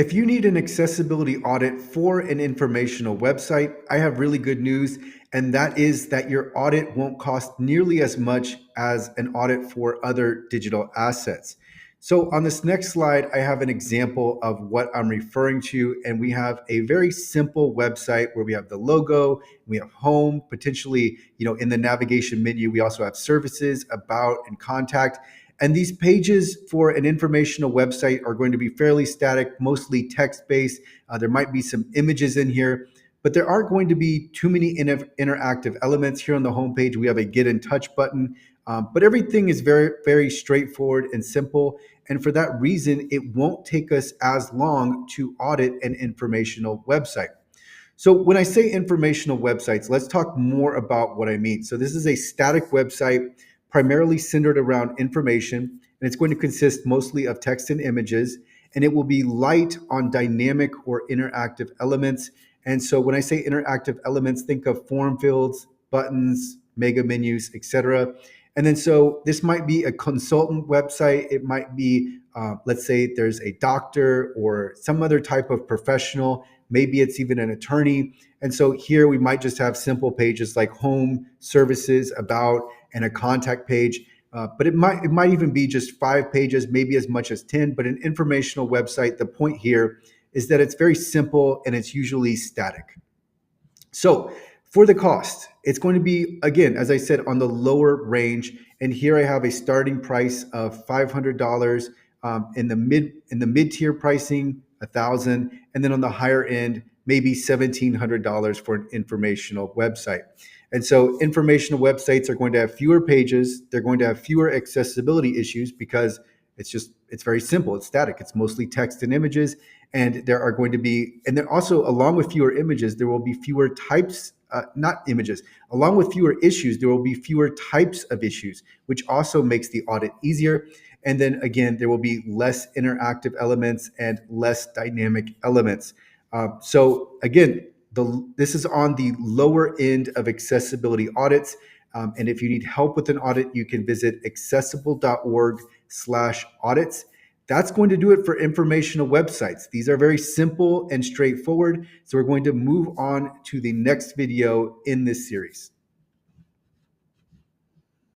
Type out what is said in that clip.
If you need an accessibility audit for an informational website, I have really good news, and that is that your audit won't cost nearly as much as an audit for other digital assets. So on this next slide, I have an example of what I'm referring to, and we have a very simple website where we have the logo, we have home, potentially, in the navigation menu, we also have services, about, and contact. And these pages for an informational website are going to be fairly static, mostly text-based. There might be some images in here, but there aren't going to be too many interactive elements. Here on the homepage, we have a Get in Touch button, but everything is very, very straightforward and simple. And for that reason, it won't take us as long to audit an informational website. So when I say informational websites, let's talk more about what I mean. So this is a static website primarily centered around information, and it's going to consist mostly of text and images, and it will be light on dynamic or interactive elements. And so when I say interactive elements, think of form fields, buttons, mega menus, etc. And then so this might be a consultant website. It might be, let's say there's a doctor or some other type of professional. Maybe it's even an attorney. And so here we might just have simple pages like home, services, about, and a contact page. But it might even be just 5 pages, maybe as much as 10. But an informational website, the point here is that it's very simple and it's usually static. So for the cost, it's going to be, again, as I said, on the lower range. And here I have a starting price of $500, in the mid-tier pricing, $1,000, and then on the higher end, maybe $1,700 for an informational website. And so informational websites are going to have fewer pages. They're going to have fewer accessibility issues because it's very simple. It's static. It's mostly text and images. And there are going to be, and then also along with fewer images, there will be fewer types, not images, along with fewer issues, there will be fewer types of issues, which also makes the audit easier. And then again, there will be less interactive elements and less dynamic elements. So again, this is on the lower end of accessibility audits. And if you need help with an audit, you can visit accessible.org/audits. That's going to do it for informational websites. These are very simple and straightforward. So we're going to move on to the next video in this series.